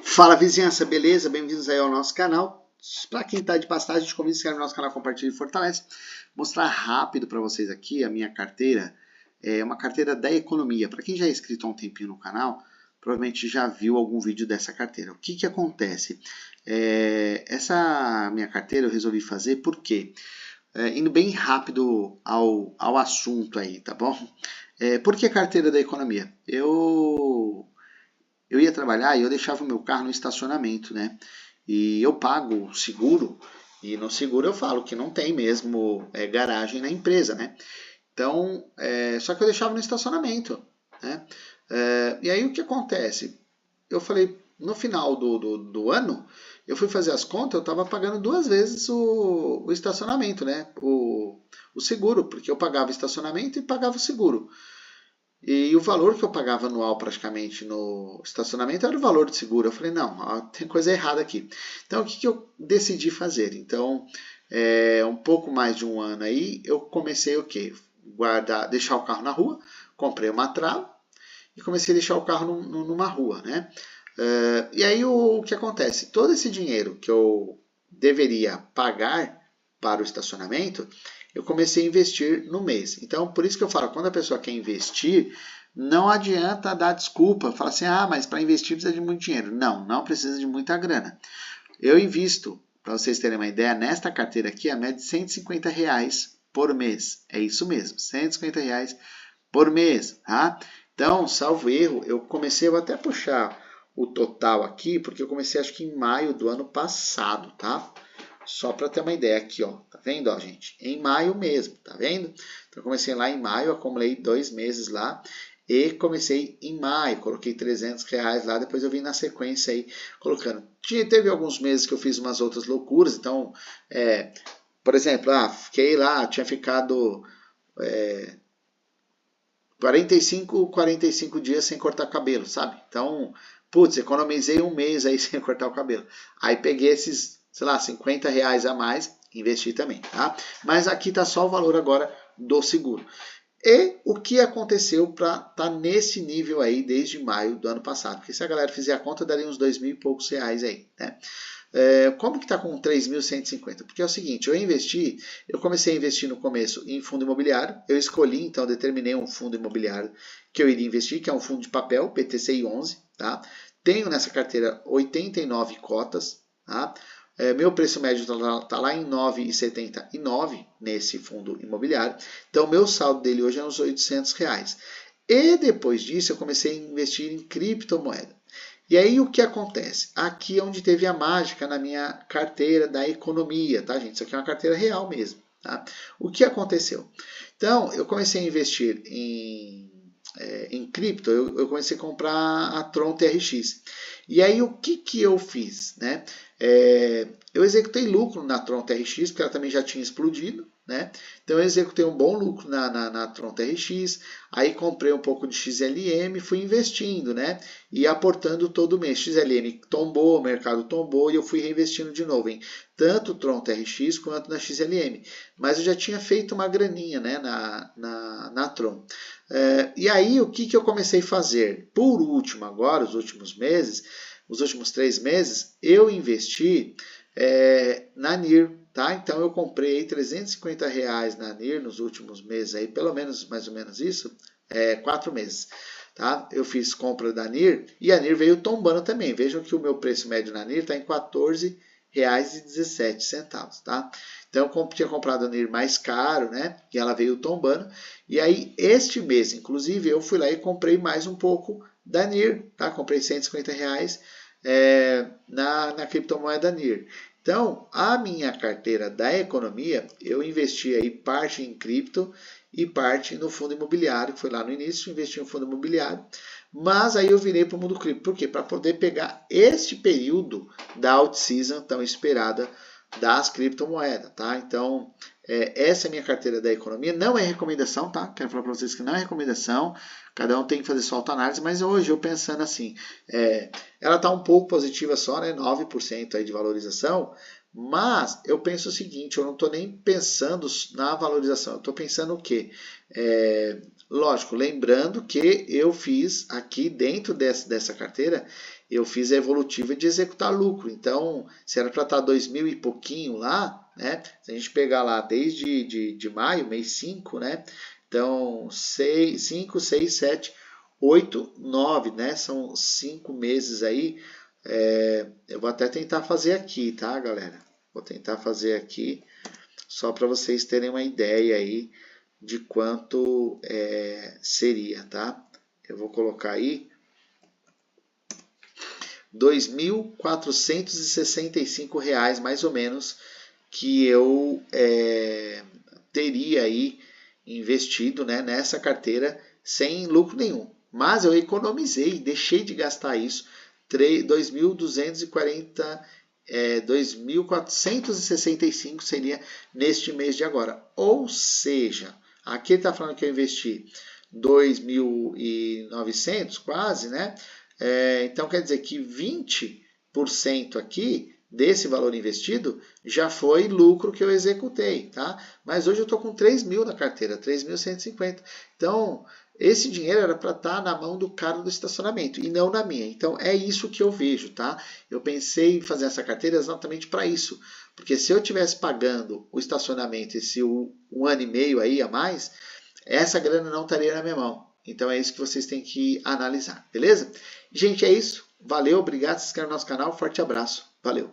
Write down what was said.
Fala vizinhança, beleza? Bem-vindos aí ao nosso canal. Para quem está de passagem, a gente convida a se inscrever no nosso canal, compartilha e fortalece. Mostrar rápido para vocês aqui a minha carteira. É uma carteira da economia. Para quem já é inscrito há um tempinho no canal, provavelmente já viu algum vídeo dessa carteira. O que acontece? Essa minha carteira eu resolvi fazer porque, indo bem rápido ao assunto aí, tá bom? Por que carteira da economia? Eu ia trabalhar e eu deixava o meu carro no estacionamento, né? E eu pago seguro, e no seguro eu falo que não tem mesmo garagem na empresa, né? Então, só que eu deixava no estacionamento, né? E aí o que acontece? Eu falei, no final do ano, eu fui fazer as contas, eu estava pagando 2 vezes o estacionamento, né? O seguro, porque eu pagava o estacionamento e pagava o seguro. E o valor que eu pagava anual praticamente no estacionamento era o valor de seguro. Eu falei, não, tem coisa errada aqui. Então, o que eu decidi fazer? Então, um pouco mais de um ano aí, eu comecei o quê? Deixar o carro na rua, comprei uma trava e comecei a deixar o carro numa rua, né? E aí o que acontece? Todo esse dinheiro que eu deveria pagar para o estacionamento, eu comecei a investir no mês. Então, por isso que eu falo, quando a pessoa quer investir, não adianta dar desculpa, falar assim, mas para investir precisa de muito dinheiro. Não precisa de muita grana. Eu invisto, para vocês terem uma ideia, nesta carteira aqui, a média de R$150 por mês. É isso mesmo, R$150 por mês, tá? Então, salvo erro, eu comecei, vou até puxar o total aqui, porque eu comecei acho que em maio do ano passado, tá? Só para ter uma ideia aqui, ó, tá vendo, ó, gente? Em maio mesmo, tá vendo? Então, eu comecei lá em maio, acumulei 2 meses lá e comecei em maio, coloquei R$300 lá, depois eu vim na sequência aí colocando. Teve alguns meses que eu fiz umas outras loucuras, então, por exemplo, fiquei lá, tinha ficado 45 dias sem cortar cabelo, sabe? Então, putz, economizei um mês aí sem cortar o cabelo. Aí peguei esses, sei lá, R$50 a mais, investi também, tá? Mas aqui tá só o valor agora do seguro. E o que aconteceu para estar nesse nível aí desde maio do ano passado? Porque se a galera fizer a conta, daria uns 2.000 e poucos reais aí, né? Como que está com 3.150? Porque é o seguinte, eu comecei a investir no começo em fundo imobiliário, eu escolhi, então, determinei um fundo imobiliário que eu iria investir, que é um fundo de papel, PTCI 11, tá? Tenho nessa carteira 89 cotas, tá? Meu preço médio está lá em R$ 9,79 nesse fundo imobiliário, então meu saldo dele hoje é uns R$800. E depois disso eu comecei a investir em criptomoeda. E aí o que acontece? Aqui é onde teve a mágica na minha carteira da economia, tá, gente? Isso aqui é uma carteira real mesmo, tá? O que aconteceu? Então, eu comecei a investir em cripto, eu comecei a comprar a Tron TRX. E aí o que eu fiz, né? Eu executei lucro na Tron TRX, porque ela também já tinha explodido, né? Então eu executei um bom lucro na Tron TRX, aí comprei um pouco de XLM, fui investindo, né? E aportando todo mês. XLM tombou, o mercado tombou e eu fui reinvestindo de novo em tanto Tron TRX quanto na XLM. Mas eu já tinha feito uma graninha, né, na Tron. E aí o que eu comecei a fazer? Por último, agora, os últimos meses, os últimos 3 meses, eu investi na NIR. Tá? Então eu comprei R$350 na NIR nos últimos meses, aí, pelo menos mais ou menos isso, 4 meses. Tá? Eu fiz compra da NIR e a NIR veio tombando também. Vejam que o meu preço médio na NIR está em R$14,17. Tá? Então eu tinha comprado a NIR mais caro, né? E ela veio tombando. E aí este mês, inclusive, eu fui lá e comprei mais um pouco da NIR. Tá? Comprei R$150 na criptomoeda NIR. Então, a minha carteira da economia, eu investi aí parte em cripto e parte no fundo imobiliário, que foi lá no início, investi no fundo imobiliário, mas aí eu virei para o mundo cripto. Por quê? Para poder pegar este período da out-season tão esperada das criptomoedas, tá? Então, essa é a minha carteira da economia. Não é recomendação, tá? Quero falar para vocês que não é recomendação. Cada um tem que fazer sua autoanálise, mas hoje eu pensando assim, ela está um pouco positiva só, né? 9% aí de valorização, mas eu penso o seguinte, eu não estou nem pensando na valorização, eu estou pensando o quê? Lógico, lembrando que eu fiz aqui dentro dessa carteira, eu fiz a evolutiva de executar lucro. Então, se era para estar 2.000 e pouquinho lá, né? Se a gente pegar lá desde de maio, mês 5, né? Então, 5, 6, 7, 8, 9, né? São 5 meses aí. Eu vou até tentar fazer aqui, tá, galera? Vou tentar fazer aqui, só para vocês terem uma ideia aí de quanto seria, tá? Eu vou colocar aí R$ 2.465 mais ou menos que eu teria aí investido, né, nessa carteira sem lucro nenhum. Mas eu economizei, deixei de gastar isso, 2.465 seria neste mês de agora. Ou seja, aqui ele está falando que eu investi 2.900 quase, né? Então quer dizer que 20% aqui desse valor investido já foi lucro que eu executei, tá? Mas hoje eu estou com 3.000 na carteira, 3.150. Então, esse dinheiro era para estar na mão do cara do estacionamento e não na minha. Então, é isso que eu vejo, tá? Eu pensei em fazer essa carteira exatamente para isso. Porque se eu estivesse pagando o estacionamento esse um ano e meio aí a mais, essa grana não estaria na minha mão. Então, é isso que vocês têm que analisar, beleza? Gente, é isso. Valeu, obrigado. Se inscreve no nosso canal. Forte abraço. Valeu.